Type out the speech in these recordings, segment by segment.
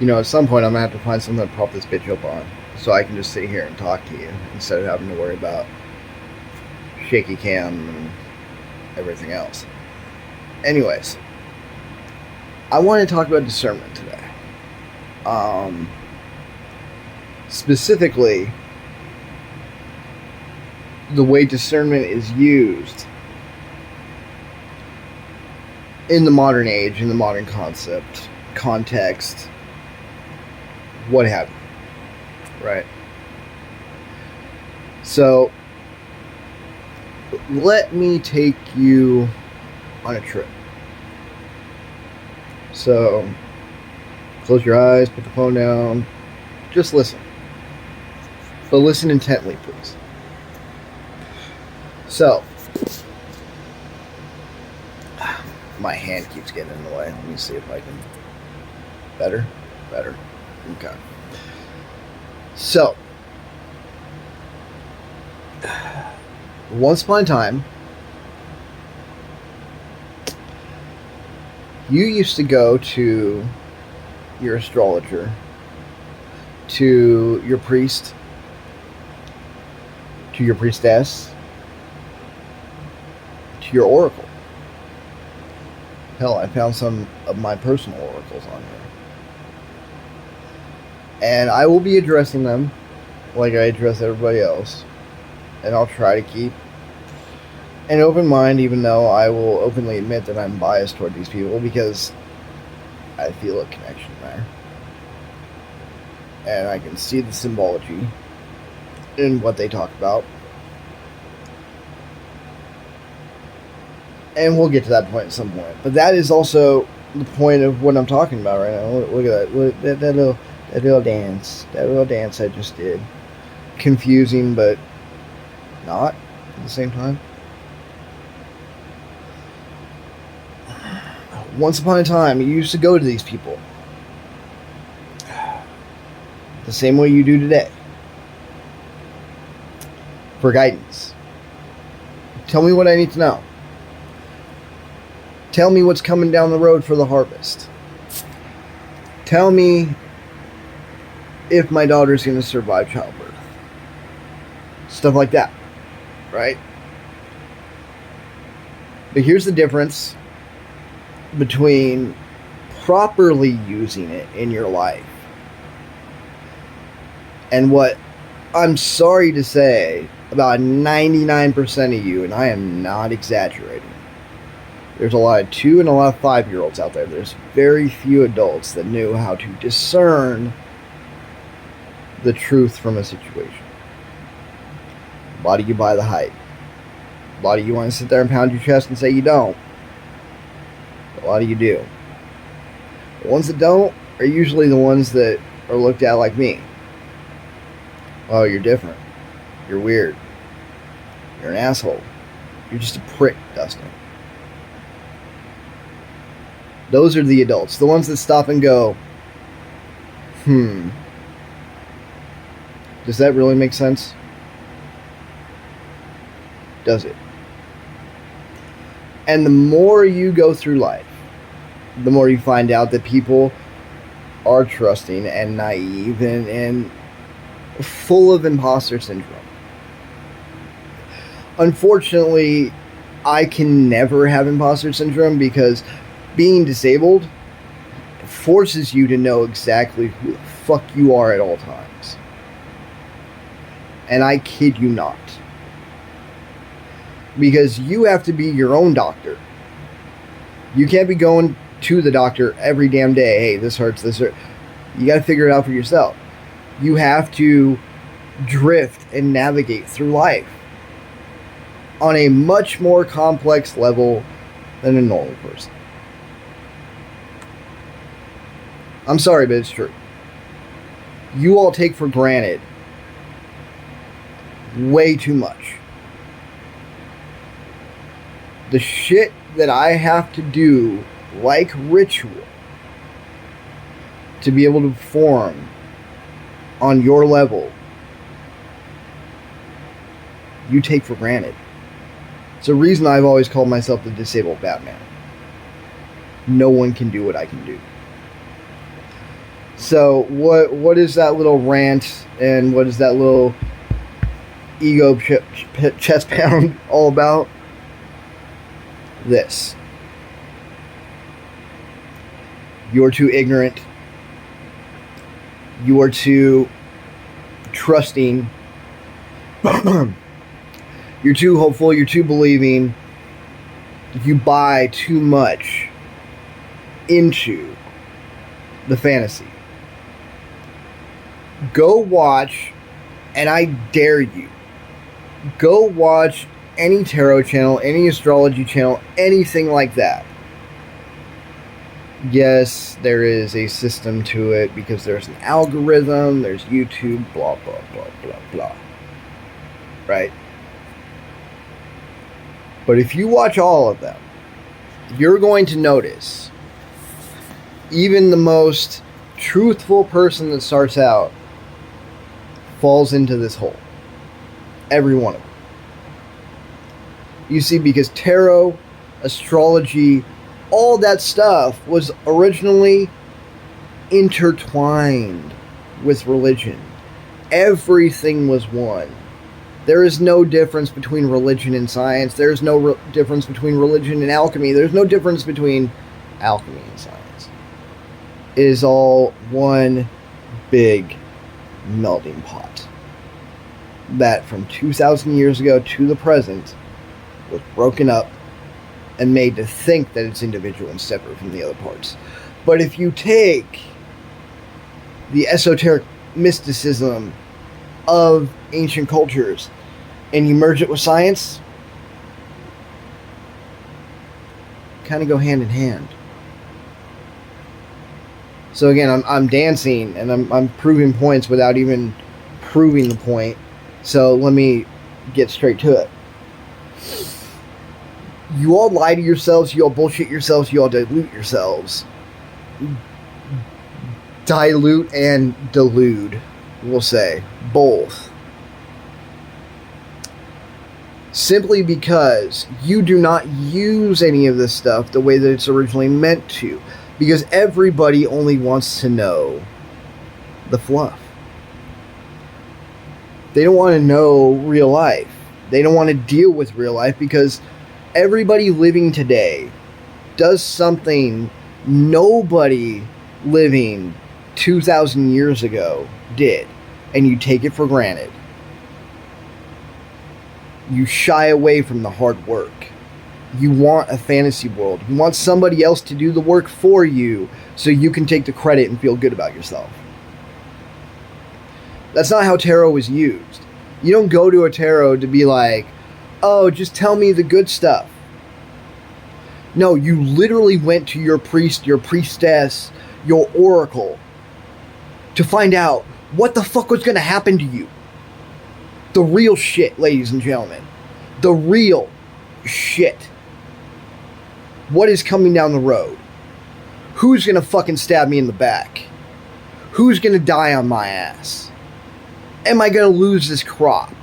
At some point I'm going to have to find something to prop this bitch up on so I can just sit here and talk to you instead of having to worry about shaky cam and everything else. Anyways, I want to talk about discernment today. Specifically, the way discernment is used in the modern age, in the modern context, what have you, right? So, let me take you on a trip. So, close your eyes, put the phone down, just listen. But listen intently, please. So, my hand keeps getting in the way. Let me see if I can. Better? Okay. So, once upon a time, you used to go to your astrologer, to your priest, to your priestess, to your oracle. Hell, I found some of my personal oracles on here. And I will be addressing them like I address everybody else. And I'll try to keep an open mind, even though I will openly admit that I'm biased toward these people because I feel a connection there. And I can see the symbology in what they talk about. And we'll get to that point at some point. But that is also the point of what I'm talking about right now. Look at that. Look, that little dance. That little dance I just did. Confusing, but not at the same time. Once upon a time, you used to go to these people the same way you do today for guidance. Tell me what I need to know. Tell me what's coming down the road for the harvest. Tell me if my daughter's going to survive childbirth. Stuff like that, right? But here's the difference between properly using it in your life and what I'm sorry to say about 99% of you, and I am not exaggerating. There's a lot of 2 and a lot of 5-year-olds out there. There's very few adults that knew how to discern the truth from a situation. A lot of you buy the hype. A lot of you want to sit there and pound your chest and say you don't. A lot of you do. The ones that don't are usually the ones that are looked at like me. Oh, you're different. You're weird. You're an asshole. You're just a prick, Dustin. Those are the adults. The ones that stop and go, does that really make sense? Does it? And the more you go through life, the more you find out that people are trusting and naive and full of imposter syndrome. Unfortunately, I can never have imposter syndrome because being disabled forces you to know exactly who the fuck you are at all times. And I kid you not. Because you have to be your own doctor. You can't be going to the doctor every damn day. Hey, this hurts, this hurts. You got to figure it out for yourself. You have to drift and navigate through life on a much more complex level than a normal person. I'm sorry, but it's true. You all take for granted way too much. The shit that I have to do, like ritual, to be able to perform on your level, you take for granted. It's a reason I've always called myself the disabled Batman. No one can do what I can do. So what is that little rant and what is that little ego chest pound all about? This. You're too ignorant. You are too trusting. You're too hopeful. You're too believing. You buy too much into the fantasy. Go watch, and I dare you, go watch any tarot channel, any astrology channel, anything like that. Yes, there is a system to it because there's an algorithm, there's YouTube, blah, blah, blah, blah, blah. Right? But if you watch all of them, you're going to notice even the most truthful person that starts out falls into this hole. Every one of them. You see, because tarot, astrology, all that stuff was originally intertwined with religion. Everything was one. There is no difference between religion and science. There is no difference between religion and alchemy. There's no difference between alchemy and science. It is all one big melting pot that from 2,000 years ago to the present was broken up and made to think that it's individual and separate from the other parts. But if you take the esoteric mysticism of ancient cultures and you merge it with science, kind of go hand in hand. So again, I'm dancing and I'm proving points without even proving the point. So let me get straight to it. You all lie to yourselves, you all bullshit yourselves, you all dilute yourselves. Dilute and delude, we'll say. Both. Simply because you do not use any of this stuff the way that it's originally meant to. Because everybody only wants to know the fluff. They don't want to know real life. They don't want to deal with real life because everybody living today does something nobody living 2,000 years ago did. And you take it for granted. You shy away from the hard work. You want a fantasy world. You want somebody else to do the work for you so you can take the credit and feel good about yourself. That's not how tarot is used. You don't go to a tarot to be like, oh, just tell me the good stuff. No, you literally went to your priest, your priestess, your oracle to find out what the fuck was going to happen to you. The real shit, ladies and gentlemen. The real shit. What is coming down the road? Who's going to fucking stab me in the back? Who's going to die on my ass? Am I going to lose this crop?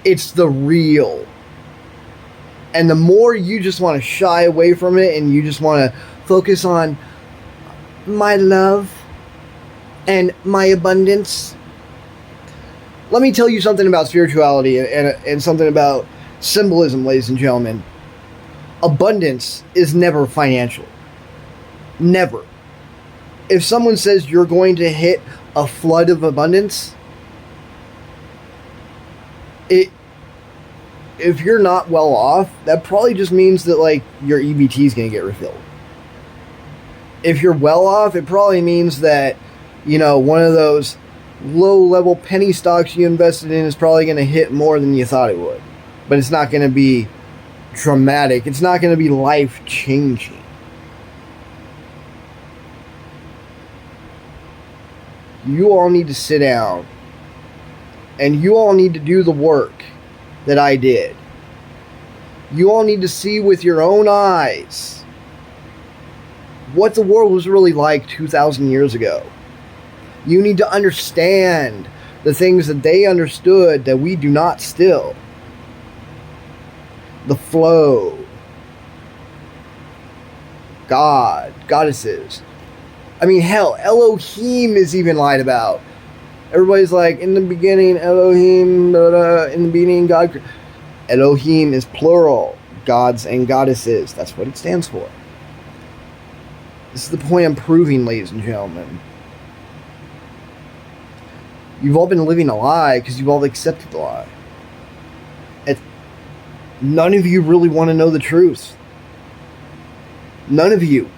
It's the real. And the more you just want to shy away from it and you just want to focus on my love and my abundance. Let me tell you something about spirituality and something about symbolism, ladies and gentlemen. Abundance is never financial. Never. If someone says you're going to hit a flood of abundance, if you're not well off, that probably just means that like your EBT is going to get refilled. If you're well off, it probably means that, you know, one of those low-level penny stocks you invested in is probably going to hit more than you thought it would. But it's not going to be dramatic. It's not going to be life-changing. You all need to sit down. And you all need to do the work that I did. You all need to see with your own eyes what the world was really like 2,000 years ago. You need to understand the things that they understood that we do not still. The flow. God, goddesses, I mean, hell, Elohim is even lied about. Everybody's like, in the beginning, Elohim, in the beginning, God. Elohim is plural. Gods and goddesses. That's what it stands for. This is the point I'm proving, ladies and gentlemen. You've all been living a lie because you've all accepted the lie. None of you really want to know the truth. None of you.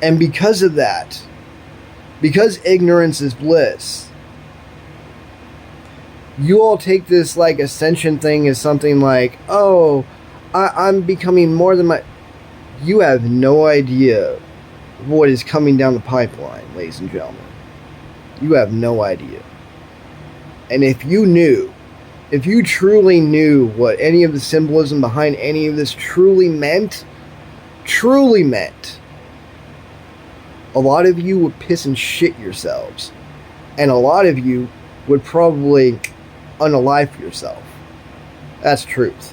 And because of that, because ignorance is bliss, you all take this like ascension thing as something like, oh, I'm becoming more than my... You have no idea what is coming down the pipeline, ladies and gentlemen. You have no idea. And if you knew, if you truly knew what any of the symbolism behind any of this truly meant, a lot of you would piss and shit yourselves. And a lot of you would probably unalive yourself. That's truth.